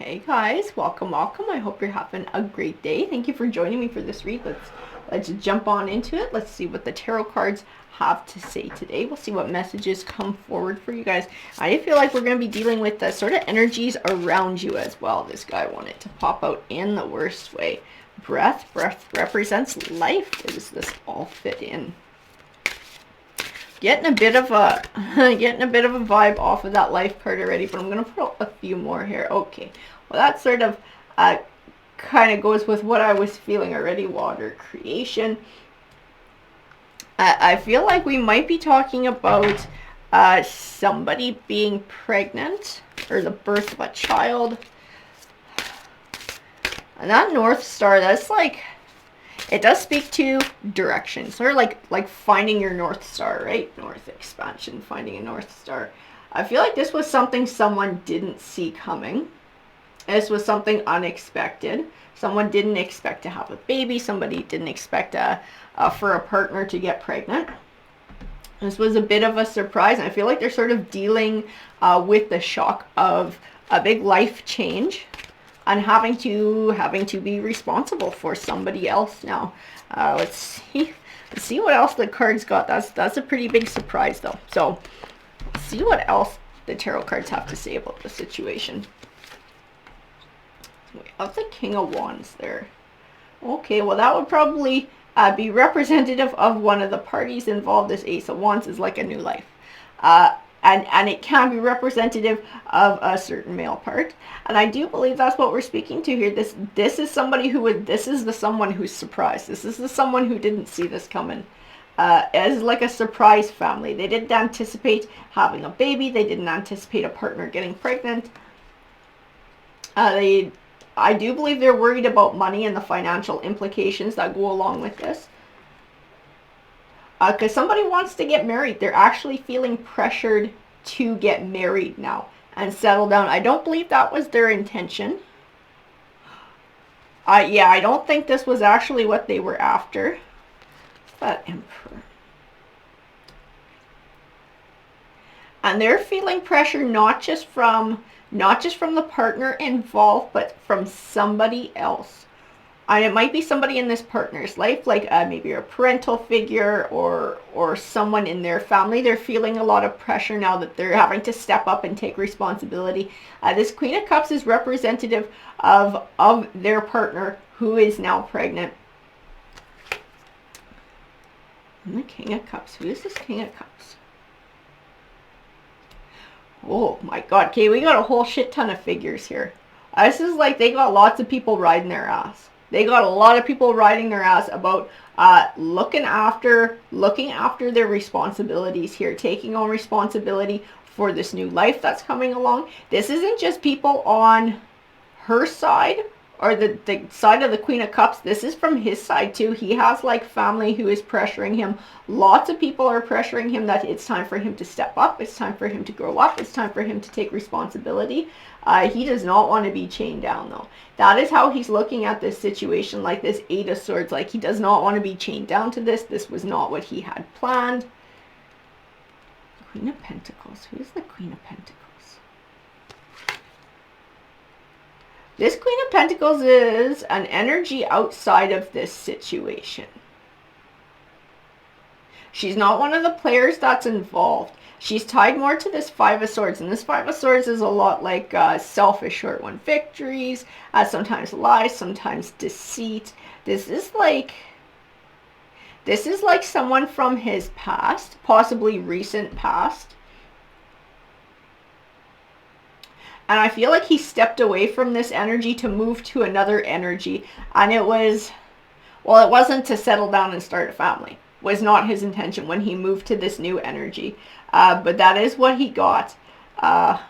Hey guys, welcome. I hope you're having a great day. Thank you for joining me for this read. Let's jump on into it. Let's see what the tarot cards have to say today. We'll see what messages come forward for you guys. I feel like we're going to be dealing with the sort of energies around you as well. This guy wanted to pop out in the worst way. Breath represents life. Does this all fit in? Getting a bit of a vibe off of that life card already, but I'm gonna put out a few more here. Okay, well that sort of kind of goes with what I was feeling already. Water creation. I feel like we might be talking about somebody being pregnant or the birth of a child. And that North Star, that's like, it does speak to direction, sort of like finding your North Star, right? North expansion, finding a North Star. I feel like this was something someone didn't see coming. This was something unexpected. Someone didn't expect to have a baby. Somebody didn't expect for a partner to get pregnant. This was a bit of a surprise. And I feel like they're sort of dealing with the shock of a big life change and having to be responsible for somebody else now. Let's see what else the cards got. That's a pretty big surprise though. So let's see what else the tarot cards have to say about the situation. We have the King of Wands there. Okay, well that would probably be representative of one of the parties involved. This Ace of Wands is like a new life. And it can be representative of a certain male part. And I do believe that's what we're speaking to here. This is somebody this is the someone who's surprised. This is the someone who didn't see this coming. As like a surprise family. They didn't anticipate having a baby. They didn't anticipate a partner getting pregnant. I do believe they're worried about money and the financial implications that go along with this. Because somebody wants to get married. They're actually feeling pressured to get married now and settle down. I don't believe that was their intention. Yeah, I don't think this was actually what they were after. That Emperor. And they're feeling pressure not just from the partner involved, but from somebody else. And it might be somebody in this partner's life, like maybe a parental figure or someone in their family. They're feeling a lot of pressure now that they're having to step up and take responsibility. This Queen of Cups is representative of their partner who is now pregnant. And the King of Cups. Who is this King of Cups? Oh my God. Okay, we got a whole shit ton of figures here. This is like they got lots of people riding their ass. They got a lot of people riding their ass about looking after their responsibilities here, taking on responsibility for this new life that's coming along. This isn't just people on her side or the side of the Queen of Cups. This is from his side too. He has like family who is pressuring him. Lots of people are pressuring him that it's time for him to step up. It's time for him to grow up. It's time for him to take responsibility. He does not want to be chained down though. That is how he's looking at this situation, like this Eight of Swords. Like he does not want to be chained down to this. This was not what he had planned. Queen of Pentacles. Who is the Queen of Pentacles? This Queen of Pentacles is an energy outside of this situation. She's not one of the players that's involved. She's tied more to this Five of Swords. And this Five of Swords is a lot like selfish short-won victories, sometimes lies, sometimes deceit. This is like someone from his past, possibly recent past. And I feel like he stepped away from this energy to move to another energy. And it wasn't to settle down and start a family. Was not his intention when he moved to this new energy. But that is what he got. I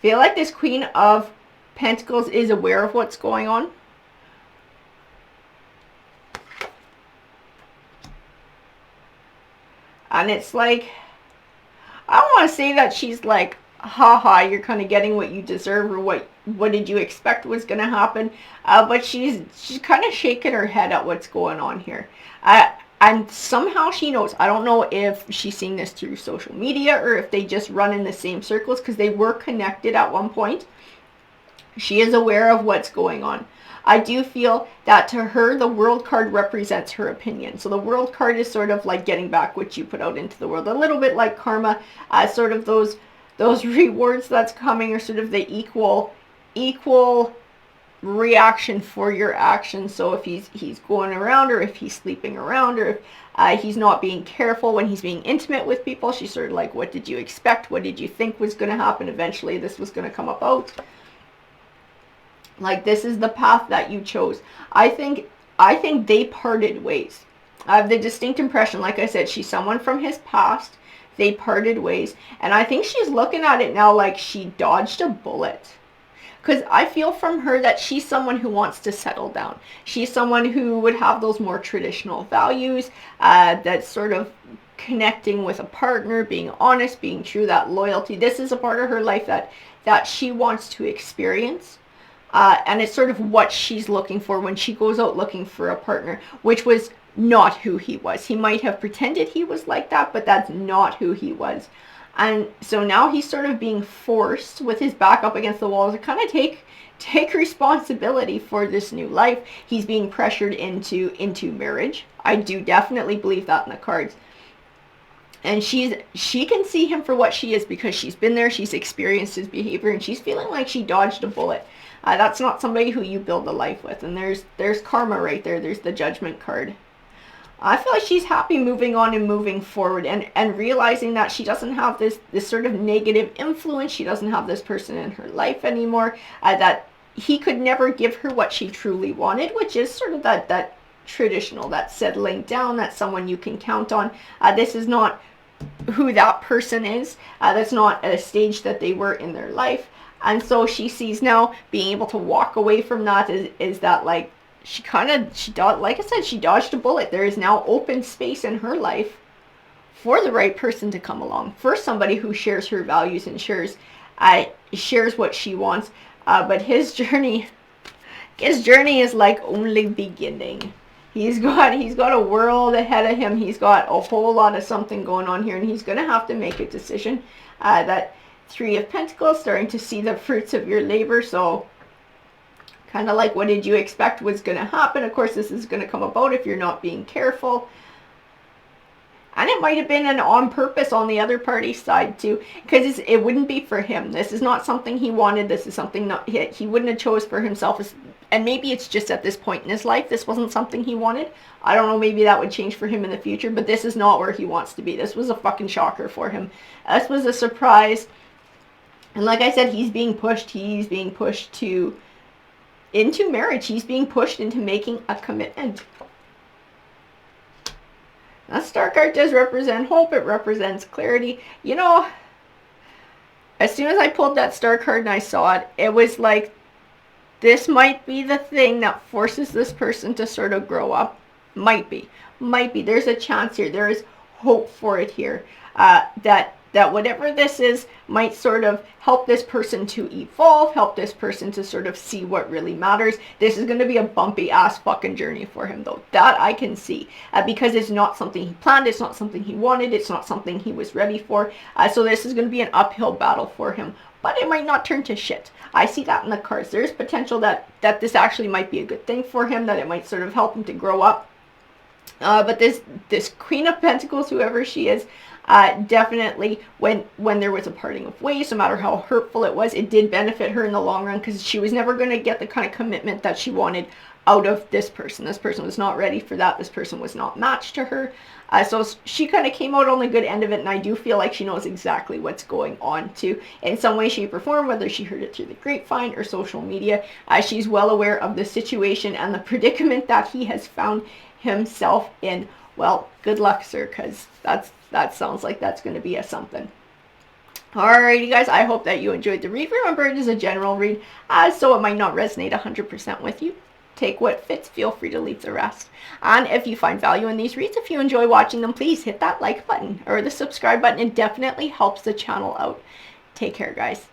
feel like this Queen of Pentacles is aware of what's going on. And it's like, I don't want to say that she's like, haha, you're kind of getting what you deserve, or what did you expect was going to happen, but she's kind of shaking her head at what's going on here, and somehow she knows. I don't know if she's seeing this through social media or if they just run in the same circles, because they were connected at one point. She is aware of what's going on. I do feel that to her, the World card represents her opinion. So the World card is sort of like getting back what you put out into the world. A little bit like karma, sort of those rewards that's coming are sort of the equal reaction for your actions. So if he's going around, or if he's sleeping around, or if he's not being careful when he's being intimate with people, she's sort of like, what did you expect? What did you think was going to happen? Eventually this was going to come about. Like, this is the path that you chose. I think they parted ways. I have the distinct impression, like I said, she's someone from his past. They parted ways. And I think she's looking at it now like she dodged a bullet. Because I feel from her that she's someone who wants to settle down. She's someone who would have those more traditional values, that's sort of connecting with a partner, being honest, being true, that loyalty. This is a part of her life that she wants to experience. And it's sort of what she's looking for when she goes out looking for a partner, which was not who he was. He might have pretended he was like that, but that's not who he was. And so now he's sort of being forced, with his back up against the wall, to kind of take responsibility for this new life. He's being pressured into marriage. I do definitely believe that in the cards. And she can see him for what she is, because she's been there, she's experienced his behavior, and she's feeling like she dodged a bullet. That's not somebody who you build a life with. And there's karma right there. There's the Judgment card. I feel like she's happy moving on and moving forward, and realizing that she doesn't have this sort of negative influence. She doesn't have this person in her life anymore. That he could never give her what she truly wanted, which is sort of that traditional, that settling down, that someone you can count on. This is not who that person is. That's not at a stage that they were in their life. And so she sees now being able to walk away from that is that, like, like I said, she dodged a bullet. There is now open space in her life for the right person to come along, for somebody who shares her values and shares what she wants. But his journey is like only beginning. He's got a world ahead of him. He's got a whole lot of something going on here, and he's going to have to make a decision. That Three of Pentacles, starting to see the fruits of your labor. So kind of like, what did you expect was going to happen? Of course, this is going to come about if you're not being careful. And it might have been an on purpose on the other party's side too, because it wouldn't be for him. This is not something he wanted. This is something he wouldn't have chose for himself. And maybe it's just at this point in his life, this wasn't something he wanted. I don't know, maybe that would change for him in the future, but this is not where he wants to be. This was a fucking shocker for him. This was a surprise. And like I said, he's being pushed into marriage. He's being pushed into making a commitment. That Star card does represent hope. It represents clarity. You know, as soon as I pulled that Star card and I saw it, it was like, this might be the thing that forces this person to sort of grow up. Might be. There's a chance here. There is hope for it here. That whatever this is might sort of help this person to evolve, help this person to sort of see what really matters. This is going to be a bumpy ass fucking journey for him, though. That I can see, because it's not something he planned. It's not something he wanted. It's not something he was ready for. So this is going to be an uphill battle for him, but it might not turn to shit. I see that in the cards. There's potential that this actually might be a good thing for him, that it might sort of help him to grow up. But this Queen of Pentacles, whoever she is, definitely when there was a parting of ways, no matter how hurtful it was, it did benefit her in the long run, because she was never going to get the kind of commitment that she wanted out of this person. This person was not ready for that. This person was not matched to her. So she kind of came out on the good end of it, and I do feel like she knows exactly what's going on too, in some way, shape, or form, whether she heard it through the grapevine or social media. She's well aware of the situation and the predicament that he has found himself in. Well, good luck, sir, because that sounds like that's going to be a something. Alrighty, guys, I hope that you enjoyed the read. Remember, it is a general read, so it might not resonate 100% with you. Take what fits, feel free to leave the rest. And if you find value in these reads, if you enjoy watching them, please hit that like button or the subscribe button. It definitely helps the channel out. Take care, guys.